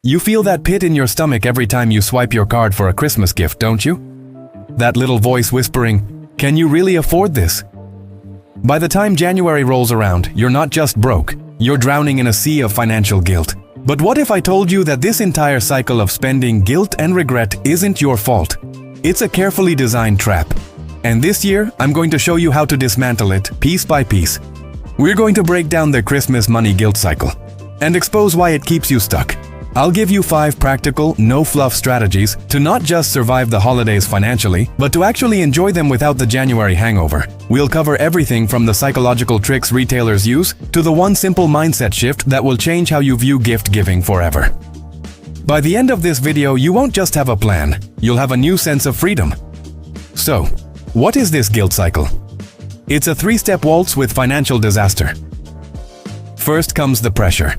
You feel that pit in your stomach every time you swipe your card for a Christmas gift, don't you? That little voice whispering, "Can you really afford this?" By the time January rolls around, you're not just broke, you're drowning in a sea of financial guilt. But what if I told you that this entire cycle of spending, guilt, and regret isn't your fault? It's a carefully designed trap. And this year, I'm going to show you how to dismantle it piece by piece. We're going to break down the Christmas money guilt cycle and expose why it keeps you stuck. I'll give you 5 practical, no-fluff strategies to not just survive the holidays financially, but to actually enjoy them without the January hangover. We'll cover everything from the psychological tricks retailers use to the one simple mindset shift that will change how you view gift giving forever. By the end of this video, you won't just have a plan, you'll have a new sense of freedom. So, what is this guilt cycle? It's a 3-step waltz with financial disaster. First comes the pressure.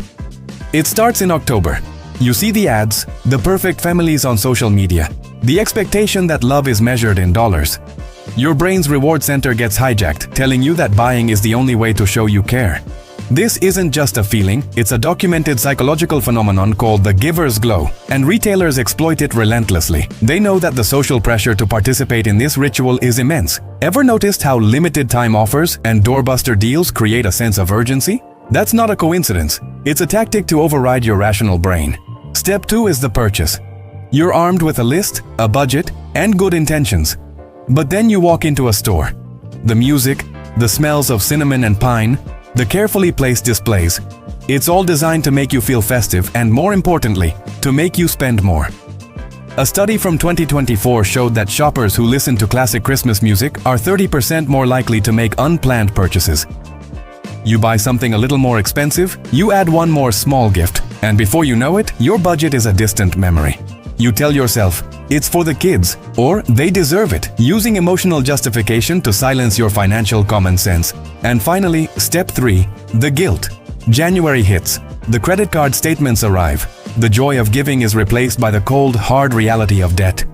It starts in October. You see the ads, the perfect families on social media, the expectation that love is measured in dollars. Your brain's reward center gets hijacked, telling you that buying is the only way to show you care. This isn't just a feeling, it's a documented psychological phenomenon called the giver's glow, and retailers exploit it relentlessly. They know that the social pressure to participate in this ritual is immense. Ever noticed how limited time offers and doorbuster deals create a sense of urgency? That's not a coincidence. It's a tactic to override your rational brain. Step 2 is the purchase. You're armed with a list, a budget, and good intentions. But then you walk into a store. The music, the smells of cinnamon and pine, the carefully placed displays. It's all designed to make you feel festive and, more importantly, to make you spend more. A study from 2024 showed that shoppers who listen to classic Christmas music are 30% more likely to make unplanned purchases. You buy something a little more expensive, you add one more small gift, and before you know it, your budget is a distant memory. You tell yourself, it's for the kids, or they deserve it, using emotional justification to silence your financial common sense. And finally, step 3, the guilt. January hits. The credit card statements arrive. The joy of giving is replaced by the cold, hard reality of debt.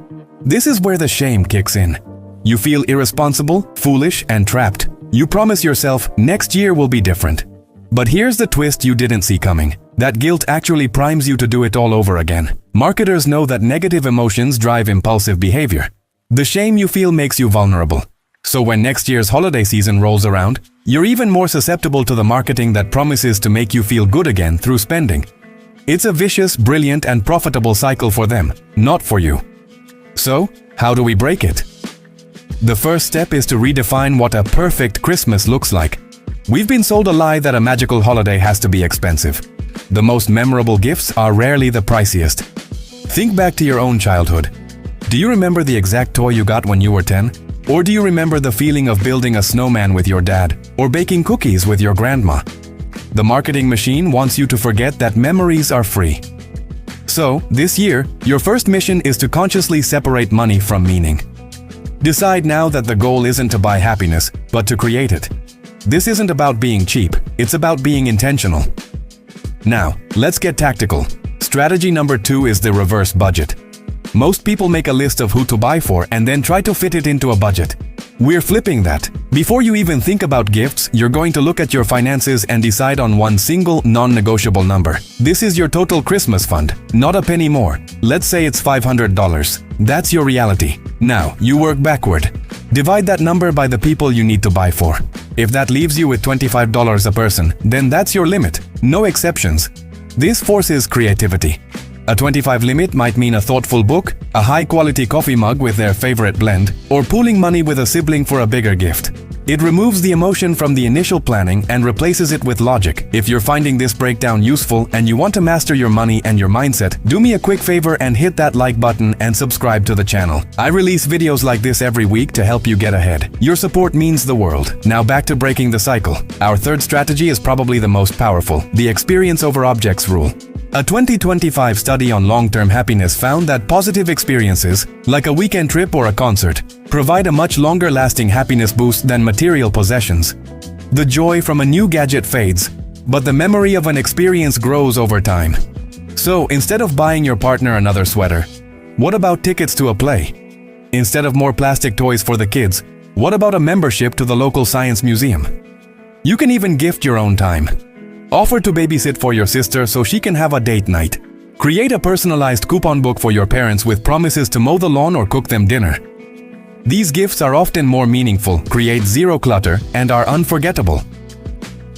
This is where the shame kicks in. You feel irresponsible, foolish, and trapped. You promise yourself next year will be different. But here's the twist you didn't see coming. That guilt actually primes you to do it all over again. Marketers know that negative emotions drive impulsive behavior. The shame you feel makes you vulnerable. So when next year's holiday season rolls around, you're even more susceptible to the marketing that promises to make you feel good again through spending. It's a vicious, brilliant, and profitable cycle for them, not for you. So, how do we break it? The first step is to redefine what a perfect Christmas looks like. We've been sold a lie that a magical holiday has to be expensive. The most memorable gifts are rarely the priciest. Think back to your own childhood. Do you remember the exact toy you got when you were 10? Or do you remember the feeling of building a snowman with your dad or baking cookies with your grandma? The marketing machine wants you to forget that memories are free. So, this year, your first mission is to consciously separate money from meaning. Decide now that the goal isn't to buy happiness, but to create it. This isn't about being cheap, it's about being intentional. Now, let's get tactical. Strategy number 2 is the reverse budget. Most people make a list of who to buy for and then try to fit it into a budget. We're flipping that. Before you even think about gifts, you're going to look at your finances and decide on one single, non-negotiable number. This is your total Christmas fund, not a penny more. Let's say it's $500. That's your reality. Now, you work backward. Divide that number by the people you need to buy for. If that leaves you with $25 a person, then that's your limit. No exceptions. This forces creativity. A 25 limit might mean a thoughtful book, a high-quality coffee mug with their favorite blend, or pooling money with a sibling for a bigger gift. It removes the emotion from the initial planning and replaces it with logic. If you're finding this breakdown useful and you want to master your money and your mindset, do me a quick favor and hit that like button and subscribe to the channel. I release videos like this every week to help you get ahead. Your support means the world. Now back to breaking the cycle. Our third strategy is probably the most powerful, the experience over objects rule. A 2025 study on long-term happiness found that positive experiences, like a weekend trip or a concert, provide a much longer-lasting happiness boost than material possessions. The joy from a new gadget fades, but the memory of an experience grows over time. So, instead of buying your partner another sweater, what about tickets to a play? Instead of more plastic toys for the kids, what about a membership to the local science museum? You can even gift your own time. Offer to babysit for your sister so she can have a date night. Create a personalized coupon book for your parents with promises to mow the lawn or cook them dinner. These gifts are often more meaningful, create zero clutter, and are unforgettable.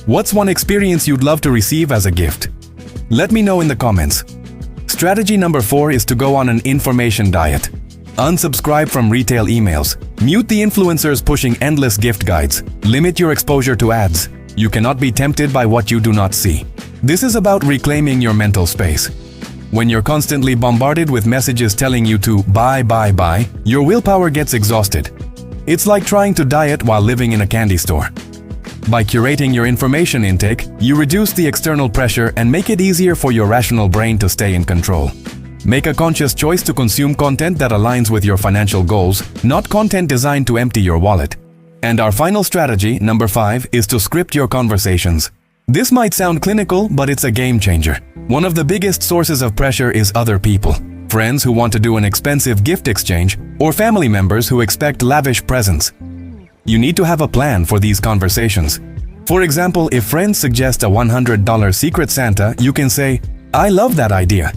What's one experience you'd love to receive as a gift? Let me know in the comments. Strategy number 4 is to go on an information diet. Unsubscribe from retail emails. Mute the influencers pushing endless gift guides. Limit your exposure to ads. You cannot be tempted by what you do not see. This is about reclaiming your mental space. When you're constantly bombarded with messages telling you to buy, your willpower gets exhausted. It's like trying to diet while living in a candy store. By curating your information intake, you reduce the external pressure and make it easier for your rational brain to stay in control. Make a conscious choice to consume content that aligns with your financial goals, not content designed to empty your wallet. And our final strategy, number 5, is to script your conversations. This might sound clinical, but it's a game changer. One of the biggest sources of pressure is other people. Friends who want to do an expensive gift exchange, or family members who expect lavish presents. You need to have a plan for these conversations. For example, if friends suggest a $100 Secret Santa, you can say, "I love that idea."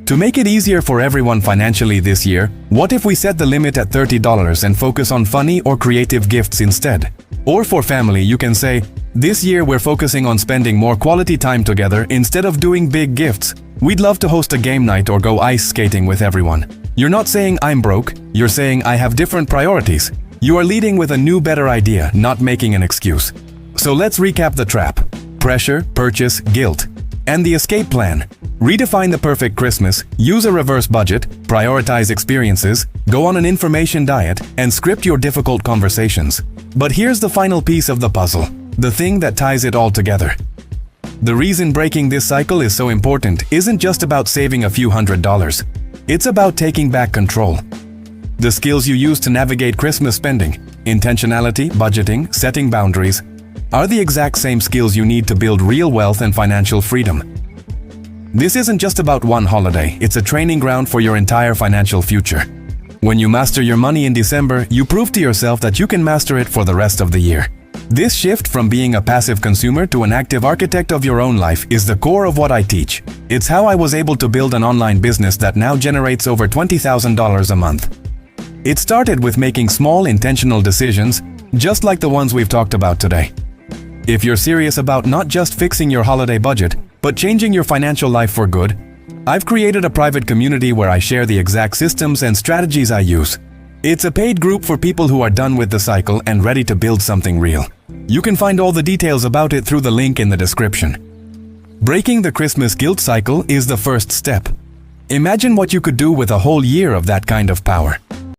To make it easier for everyone financially this year, what if we set the limit at $30 and focus on funny or creative gifts instead? Or for family, you can say, "This year we're focusing on spending more quality time together instead of doing big gifts. We'd love to host a game night or go ice skating with everyone." You're not saying "I'm broke," you're saying "I have different priorities." You are leading with a new, better idea, not making an excuse. So let's recap the trap: pressure, purchase, guilt. And the escape plan: redefine the perfect Christmas, use a reverse budget, prioritize experiences, go on an information diet, and script your difficult conversations. But here's the final piece of the puzzle, the thing that ties it all together. The reason breaking this cycle is so important isn't just about saving a few $100s. It's about taking back control. The skills you use to navigate Christmas spending, intentionality, budgeting, setting boundaries, are the exact same skills you need to build real wealth and financial freedom. This isn't just about one holiday, it's a training ground for your entire financial future. When you master your money in December, you prove to yourself that you can master it for the rest of the year. This shift from being a passive consumer to an active architect of your own life is the core of what I teach. It's how I was able to build an online business that now generates over $20,000 a month. It started with making small, intentional decisions, just like the ones we've talked about today. If you're serious about not just fixing your holiday budget, but changing your financial life for good, I've created a private community where I share the exact systems and strategies I use. It's a paid group for people who are done with the cycle and ready to build something real. You can find all the details about it through the link in the description. Breaking the Christmas guilt cycle is the first step. Imagine what you could do with a whole year of that kind of power.